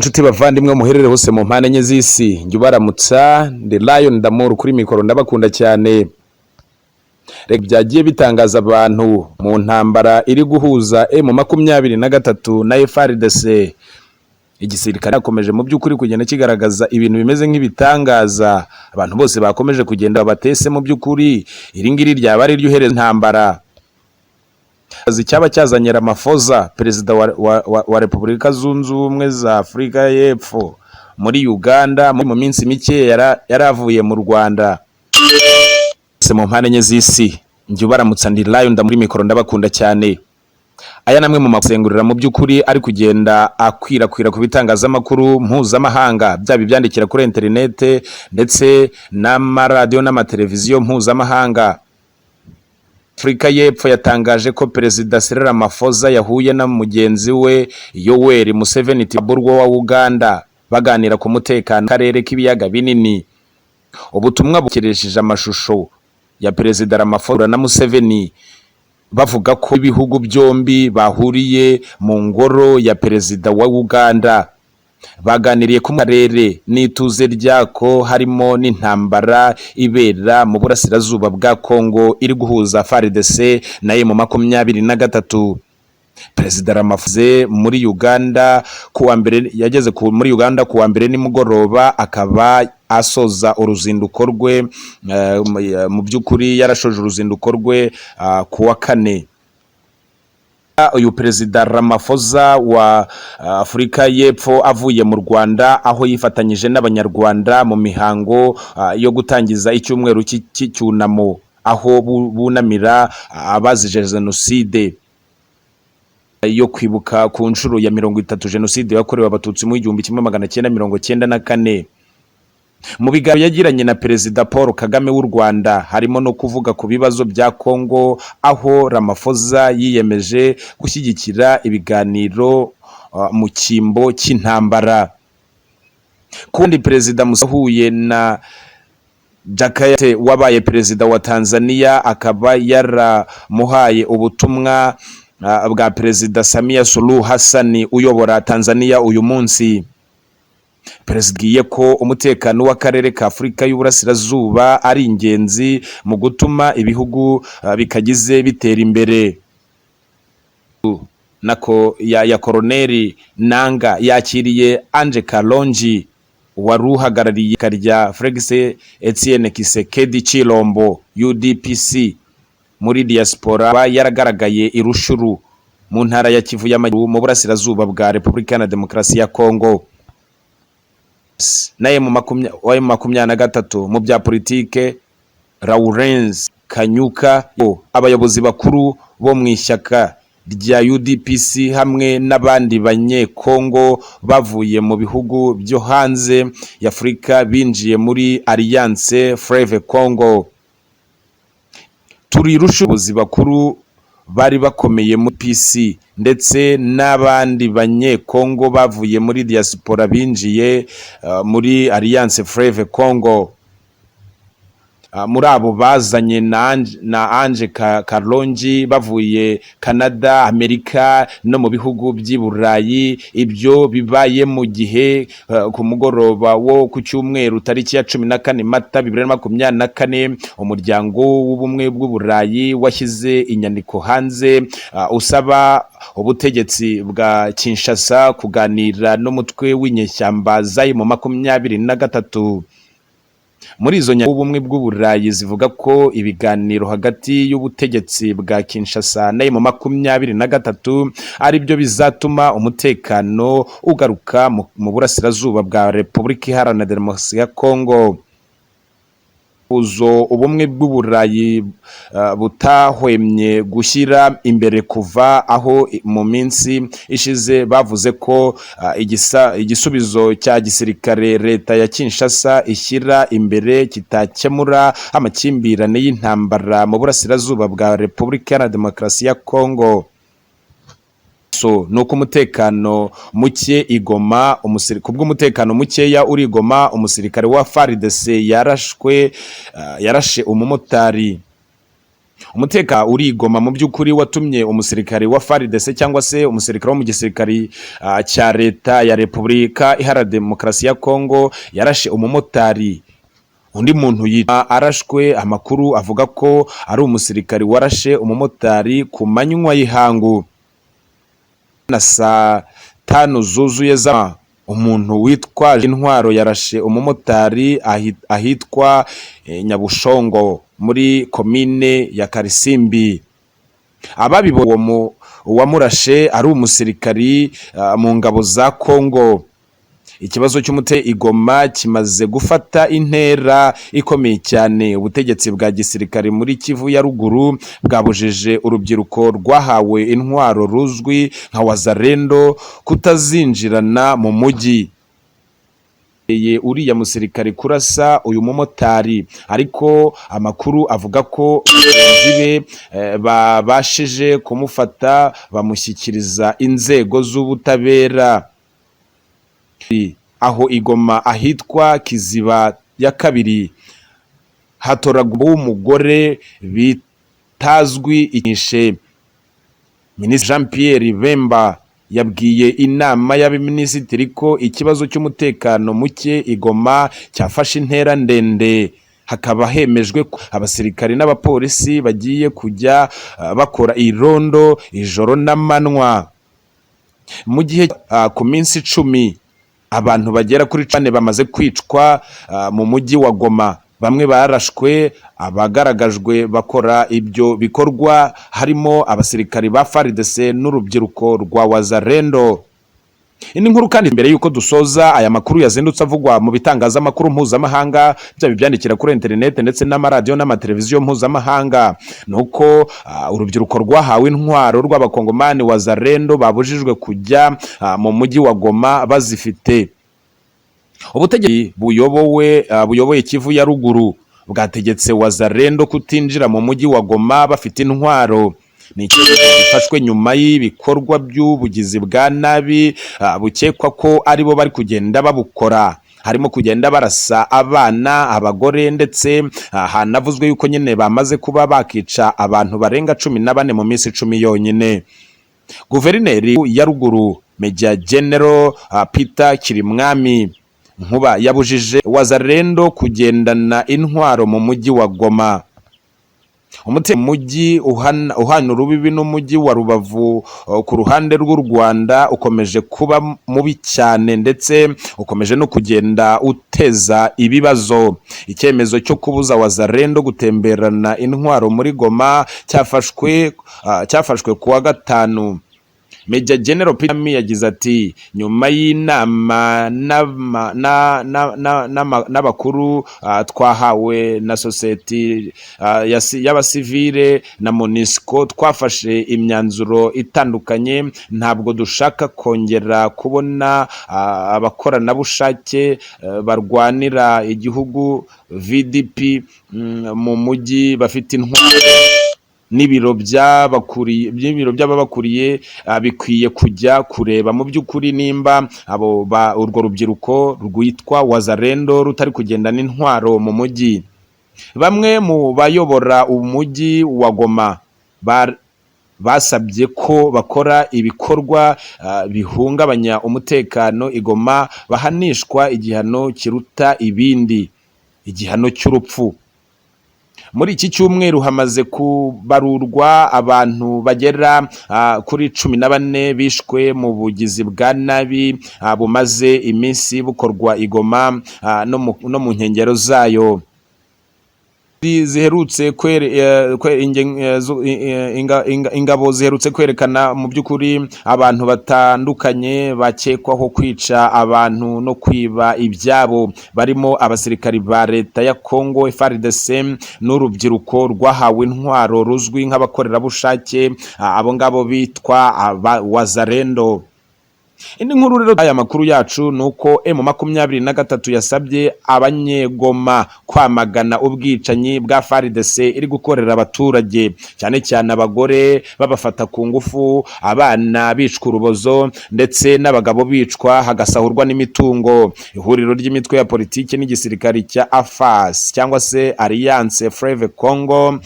Nshuti bavandimwe muherere hose mu mpande enye z'isi njye ubaramutsa ndi Lion Damour kuri mikoro ndabakunda cyane. Reka byagiye bitangaza abantu mu ntambara iri guhuza M23 na FARDC. Igisirikare yakomeje mu by'ukuri kugenda kigaragaza ibintu bimeze nk'ibitangaza, abantu bose bakomeje kugenda batese mu by'ukuri iri ngiri ryaba ari ryo hereza ntambara. Cyaba cyazanye Ramaphosa, perezida wa Repubulika Zunze Ubumwe za Afurika y'Epfo muri Uganda mu minsi mike yaravuye mu Rwanda. Mu mpande enye z'isi njye ubaramutsa ndi Lion Damour mikoro ndabakunda cyane. Aya namwe mu masengurira mu by'ukuri ari kugenda akwirakwira ku bitangazamakuru mpuzamahanga, byaba ibyandikira kuri internet ndetse n'amaradiyo n'amateleviziyo mpuzamahanga. Afurika y'Epfo yatangaje ko Perezida Cyril Ramaphosa yahuye na mugenzi we Yoweri Museveni Tiburwa wa Uganda baganira ku mutekano karere k'ibiyaga binini. Ubutumwa bukiresheje amashusho ya Perezida Ramaphosa na Museveni bavuga ko ibihugu byombi bahuriye mu ngoro ya Perezida wa Uganda. Baganiriye ku karere n'ituze ryako harimo n'intambara ibera mu burasirazuba bwa Kongo iri guhuza FARDC na M23. Perezida Ramaphosa muri Uganda yageze muri Uganda kuwa mbere nimugoroba, akaba asoza uruzinduko rwe mu by'ukuri yarashoje uruzinduko rwe kuwa kane. Uyu Perezida Ramaphosa wa Afurika y'Epfo avuye mu Rwanda, aho yifatanyije n'abanyarwanda mu mihango yo gutangiza icyumweru cy'icyunamo, aho bunamira abazize jenoside yo kwibuka ku nshuro ya 30 jenoside yakorewe abatutsi mu 1994. Mu biganiro yagiranye na Perezida Paul Kagame w'u Rwanda harimo no kuvuga ku bibazo bya Kongo, aho Ramaphosa yiyemeje gushyigikira ibiganiro mu cyimbo cy'intambara. Kundi Perezida musahuye na Jakaya wabaye Perezida wa Tanzania, akaba yaramuhaye ubutumwa bwa Perezida Samia Suluhu Hassan uyobora Tanzania uyu munsi. Perezida yiye ko umutekano w'akarere ka Afurika y'Uburasirazuba ari ingenzi mu gutuma ibihugu bikagize bitera imbere. Nako ya Koloneli Nanga yakiriye Ange Kalonji waruhagarariye karya Felix Etienne Tshisekedi Chilombo UDPS muri diaspora yaragaragaye irushuru mu ntara ya Kivu y'Amajyaruguru mu burasirazuba bwa Repubulika ya Demokarasi ya Kongo. Na M23 mu bya politike Lawrence Kanyuka, abayobozi bakuru bo mu ishyaka rya UDPS hamwe n'abandi banyekongo bavuye mu bihugu byo hanze ya Afurika binjiye muri Alliance Fleuve Congo. Turi rushobozi bakuru bari bakomeye mu PC ndetse n'abandi banyekongo bavuye muri diaspora binjiye muri Alliance Fleuve Congo. Muri abo bazanye na Ange Kalonji bavuye Canada, Amerika no mu bihugu by'i Burayi. Ibyo bibaye mu gihe ku mugoroba wo ku cyumweru tariki ya 14 Mata 2024 umuryango w'ubumwe bw'u Burayi washyize inyandiko hanze usaba ubutegetsi bwa Kinshasa kuganira n'umutwe w'inyeshyamba za M23. Muri izo nyandiko ubumwe bw'u Burayi zivuga ko ibiganiro hagati y'ubutegetsi bwa Kinshasa na M23 ari byo bizatuma umutekano ugaruka mu burasirazuba bwa Repubulika Iharanira Demokarasi ya Kongo. Ubumwe bw'u Burayi butahwemye gushyira imbere kuva aho mu minsi ishize bavuze ko igisubizo cya gisirikare leta ya Kinshasa ishyira imbere kitakemura amakimbirane y'intambara mu burasirazuba bwa Repubulika ya Demokarasi ya Kongo. Nuko umutekano muke igoma kubw'umutekano mukeya uri Goma, umusirikare wa FARDC yarashe umumotari umutekano urigoma mu by'ukuri watumye umusirikare wa FARDC cyangwa se umusirikare wo mu gisirikare cya leta ya Repubulika Iharanira Demokarasi ya Kongo yarashe umumotari. Undi muntu arashwe, amakuru avuga ko ari umusirikare warashe umumotari ku manywa y'ihangu na saa 5 zuzuye za umuntu witwaje intwaro yarashe umumotari ahitwa Nyabushongo muri komine ya Karisimbi. Ababibonye uwamurashe ari umusirikari mu ngabo za Kongo. Ikibazo Igoma kimaze gufata intera ikomeye cyane. Ubutegetsi bwa gisirikare muri Kivu ya ruguru bwabujije urubyiruko rwahawe intwaro ruzwi nka Wazalendo kutazinjirana mu mujyi. Uriya musirikare kurasa uyu mumotari, ariko amakuru avuga ko be babashije kumufata bamushyikiriza inzego z'ubutabera. Aho Igoma ahitwa Kiziba ya kabiri hatoragwa umugore bitazwi inyishe. Minisitiri Jean Pierre Bemba yabwiye inama y'abaminisitiri ko ikibazo cy'umutekano muke Igoma cyafashe intera ndende. Hakaba hemejwe ko abasirikari n'abapolisi bagiye kujya bakora irondo ijoro n'amanywa. Mu gihe ku minsi 10 abantu bagera kuri 4 bamaze kwicwa mu mujyi wa Goma. Bamwe barashwe, abagaragajwe bakora ibyo bikorwa harimo abasirikari ba FARDC n'urubyiruko rwa Wazalendo. Indi nkuru kandi mbere yuko dusoza aya makuru yazindutse avugwa mu bitangazamakuru mpuzamahanga byandikira kuri internet ndetse n'amaradiyo n'amateleviziyo mpuzamahanga, nuko urubyiruko rwahawe intwaro rw'abakongomani Wazalendo babujijwe kujya mu mujyi wa Goma bazifite. Ubutegetsi buyoboye Kivu ya ruguru bwategetse Wazalendo kutinjira mu mujyi wa Goma bafite intwaro. Ni icyemezo gifashwe nyuma y'ibikorwa by'ubugizi bwa nabi bukekwa ko aribo bari kugenda babukora, harimo kugenda barasa abana, abagore, ndetse hanavuzwe yuko nyine bamaze kuba bakica abantu barenga 14 mu minsi 10 yonyine. Guverineri ya ruguru Major General Peter Kirimwami Nkuba yabujije Wazalendo kugendana intwaro mu mujyi wa Goma. Umujyi uhana urubibi n'umujyi wa Rubavu ku ruhande rw'u Rwanda ukomeje kuba mubi cyane, ndetse ukomeje no kugenda uteza ibibazo. Icyemezo cyo kubuza Wazalendo gutemberana intwaro muri Goma cyafashwe kuwa 5. Major General Peter yagize ati nyuma y'inama n'abakuru twahawe na sosiyete y'abasivile na MONUSCO twafashe imyanzuro itandukanye. Ntabwo dushaka kongera kubona abakoranabushake barwanira igihugu VDP mu mujyi bafite intwaro. N'ibiro by'ababakuriye bikwiye kujya kureba mu by'ukuri nimba urwo rubyiruko rwitwa Wazalendo rutari kugenda n'intwaro mu mujyi. Bamwe mu bayobora umujyi wa Goma basabye ko bakora ibikorwa bihungabanya umutekano i Goma bahanishwa igihano kiruta ibindi, igihano cy'urupfu. Muri iki cyumweru hamaze kubarurwa abantu bagera kuri 14 bishwe mu bugizi bwa nabi bumaze iminsi bukorwa i Goma no mu nkengero zayo. Ziherutse ingabo ziherutse kwerekana mu by'ukuri abantu batandukanye bakekwaho kwica abantu no kwiba ibyabo, barimo abasirikari ba leta ya Kongo FARDC n'urubyiruko rwahawe intwaro ruzwi nk'abakorerabushake, abo ngabo bitwa Wazalendo. indi nkuru rero aya makuru yacu nuko M23 yasabye abanyegoma kwamagana ubwicanyi bwa FARDC iri gukorera abaturage cyane cyane abagore babafata ku ngufu, abana bicwa urubozo ndetse n'abagabo bicwa hagasahurwa n'imitungo. Ihuriro ry'imitwe ya politiki n'igisirikari cya AFAS cyangwa se Alliance Fleuve Congo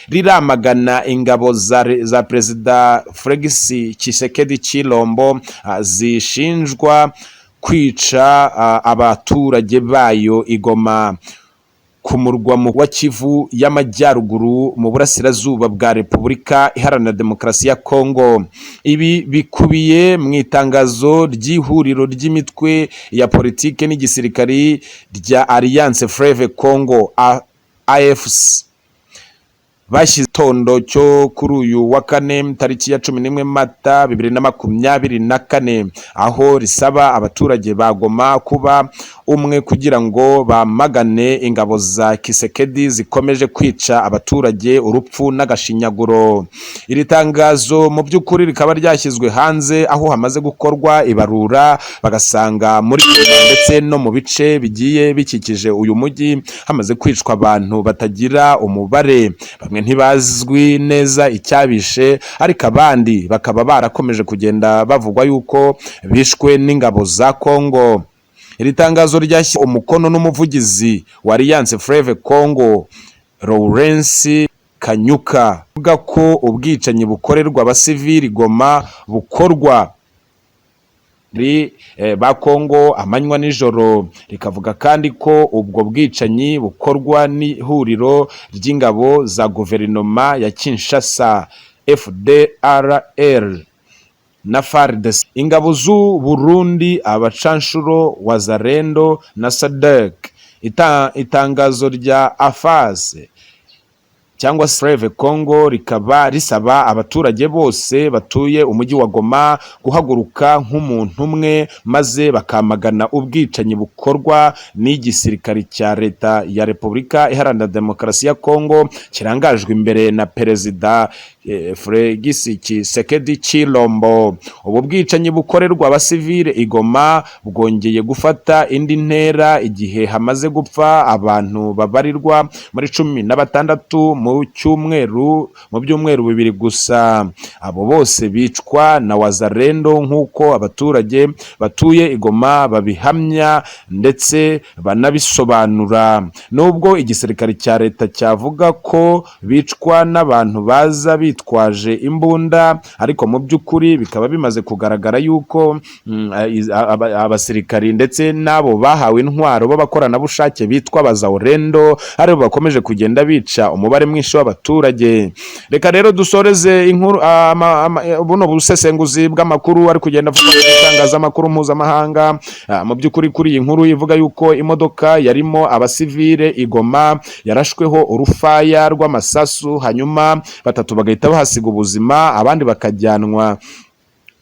riramagana ingabo za Perezida Félix Tshisekedi Tshilombo zishinjwa kwica abaturage bayo Igoma ku murwa wa Kivu y'Amajyaruguru mu burasirazuba bwa Repubulika Iharanira Demokarasi ya Kongo. Ibi bikubiye mu itangazo ry'ihuriro ry'imitwe ya politike n'igisirikari rya Alliance Fleuve Congo AFC bashyize tondo cyo kuri uyu wa kane tariki ya 11 Mata 2024 aho risaba abaturage bagoma kuba umwe kugira ngo bamagane ingabo za Kisekedi zikomeje kwica abaturage urupfu n'agashinyaguro. Iri tangazo mu by'ukuri rikaba ryashyizwe hanze aho hamaze gukorwa ibarura bagasanga muri ndetse no mu bice bigiye bikikije uyu mujyi hamaze kwicwa abantu batagira umubare. Bamwe ntibazwi neza icyabishe ariko abandi bakaba barakomeje kugenda bavugwa yuko bishwe n'ingabo za Kongo. Iri tangazo ryashyize umukono n'umuvugizi wa Alliance Fleuve Congo Lawrence Kanyuka avuga ko ubwicanyi bukorerwa abasivili Goma bukorwa ba Kongo amanywa nijoro. Rikavuga kandi ko ubwo bwicanyi bukorwa n'ihuriro ry'ingabo za guverinoma ya Kinshasa FDLR na FARDC, ingabo z'u Burundi, abacanshuro Wazalendo na SADC. Itangazo rya AFAS cyangwa Fleuve Congo rikaba risaba abaturage bose batuye umujyi wa Goma guhaguruka nk'umuntu umwe maze bakamagana ubwicanyi bukorwa n'igisirikari cya leta ya Repubulika Iharanira Demokarasi ya Kongo kirangajwe imbere na Perezida Félix Tshisekedi Tshilombo. Ubu bwicanyi bukorerwa abasivile Igoma bwongeye gufata indi ntera igihe hamaze gupfa abantu babarirwa muri 16 mu byumweru bibiri gusa. Abo bose bicwa na Wazalendo nk'uko abaturage batuye Igoma babihamya ndetse banabisobanura. Nubwo igisirikare cya leta cyavuga ko bicwa n'abantu baza bitwaje imbunda, ariko mu by'ukuri bikaba bimaze kugaragara yuko abasirikari ndetse n'abo bahawe intwaro b'abakoranabushake bitwa Wazalendo aribo bakomeje kugenda bica umubare mwinshi w'abaturage. Reka rero dusoreze inkuru buno busesenguzi bw'amakuru ari kugenda avuga mu itangazamakuru mpuzamahanga. Mu by'ukuri kuri iyi nkuru ivuga yuko imodoka yarimo abasivile Igoma yarashweho urufaya rw'amasasu, hanyuma batatu bagahita bahasiga ubuzima, abandi bakajyanwa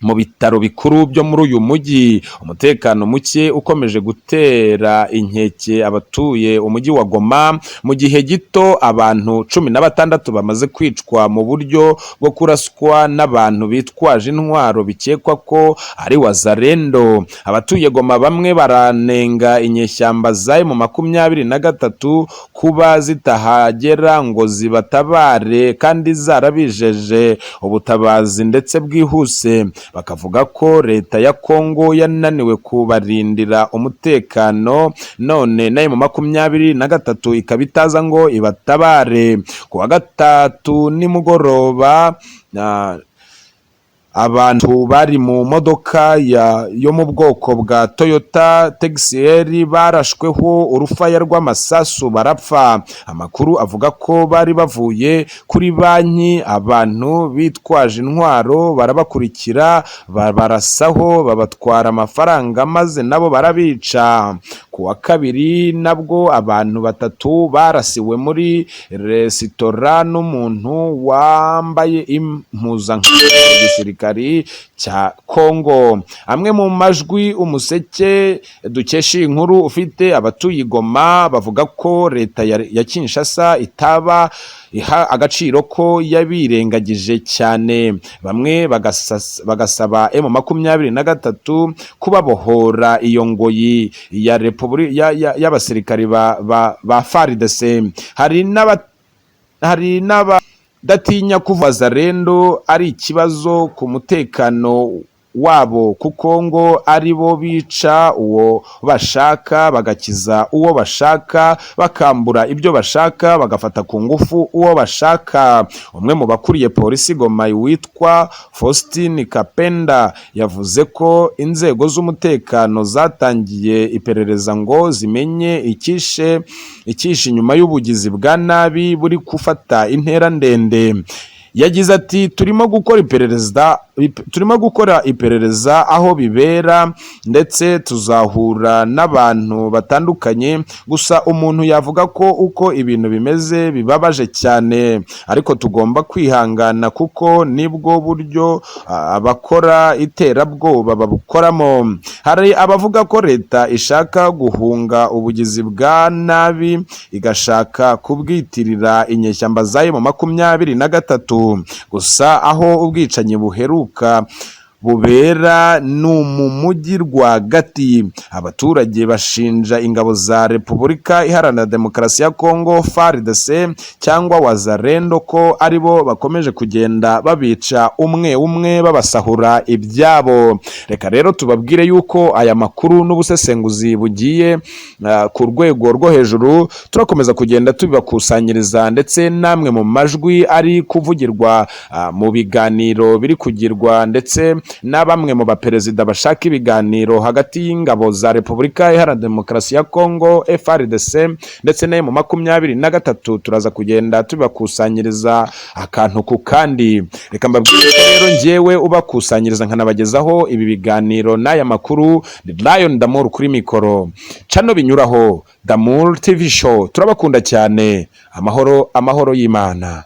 mu bitaro bikuru byo muri uyu mujyi. Umutekano muke ukomeje gutera inkeke abatuye umujyi wa Goma, mu gihe gito abantu 16 bamaze kwicwa mu buryo bwo kuraswa n'abantu bitwaje intwaro bikekwa ko ari Wazalendo. Abatuye Goma bamwe baranenga inyeshyamba za M23 kuba zitahagera ngo zibatabare kandi zarabijeje ubutabazi ndetse bwihuse. Bakavuga ko leta ya Kongo yananiwe kubarindira umutekano, none na M23 ikaba itaza ngo ibatabare. Ku wa gatatu nimugoroba abantu bari mu modoka yo mu bwoko bwa Toyota Texel barashweho urufaya rw'amasasu barapfa. Amakuru avuga ko bari bavuye kuri banki, abantu bitwaje intwaro barabakurikira barasaho babatwara amafaranga maze nabo barabica. Ku wa kabiri nabwo abantu 3 barasiwe muri resitora n'umuntu wambaye impuzankano y'igisirikari cya Kongo. Amwe mu majwi umuseke dukesha inkuru ufite abatuye Goma bavuga ko leta ya Kinshasa itaba iha agaciro ko yabirengagije cyane, bamwe bagasaba M23 kubabohora iyo ngoyi ya Repubulika y'abasirikari ba FARDC. hari n'abadatinya kuvuga Wazalendo ari ikibazo ku mutekano wabo, kuko ngo ari bo bica uwo bashaka, bagakiza uwo bashaka, bakambura ibyo bashaka, bagafata ku ngufu uwo bashaka. Umwe mu bakuriye polisi Goma witwa Faustin Kapenda yavuze ko inzego z'umutekano zatangiye iperereza ngo zimenye icyishe inyuma y'ubugizi bwa nabi buri gufata intera ndende. Yagize ati turimo gukora iperereza aho bibera, ndetse tuzahura n'abantu batandukanye, gusa umuntu yavuga ko uko ibintu bimeze bibabaje cyane, ariko tugomba kwihangana kuko nibwo buryo abakora iterabwoba babukoramo. Hari abavuga ko leta ishaka guhunga ubugizi bwa nabi igashaka kubwitirira inyeshyamba za M23, gusa aho ubwicanyi buheruka bubera ni mu mujyi rwagati. Abaturage bashinja ingabo za Repubulika Iharanira Demokarasi ya Kongo FARDC cyangwa Wazalendo ko aribo bakomeje kugenda babica umwe babasahura ibyabo. Reka rero tubabwire yuko aya makuru n'ubusesenguzi bugiye ku rwego rwo hejuru, turakomeza kugenda tubibakusanyiriza, ndetse namwe mu majwi ari kuvugirwa mu biganiro biri kugirwa, ndetse na bamwe mu baperezida bashaka ibiganiro hagati y'ingabo za Repubulika Iharanira Demokarasi ya Kongo FARDC ndetse na M23, turaza kugenda tubakusanyiriza akantu ku kandi. Reka mbabwire ko rero njyewe ubakusanyiriza nkanabagezaho ibi biganiro n'aya makuru ni Lion Damour kuri mikoro, cano binyuraho Damour TV show. Turabakunda cyane, amahoro y'Imana.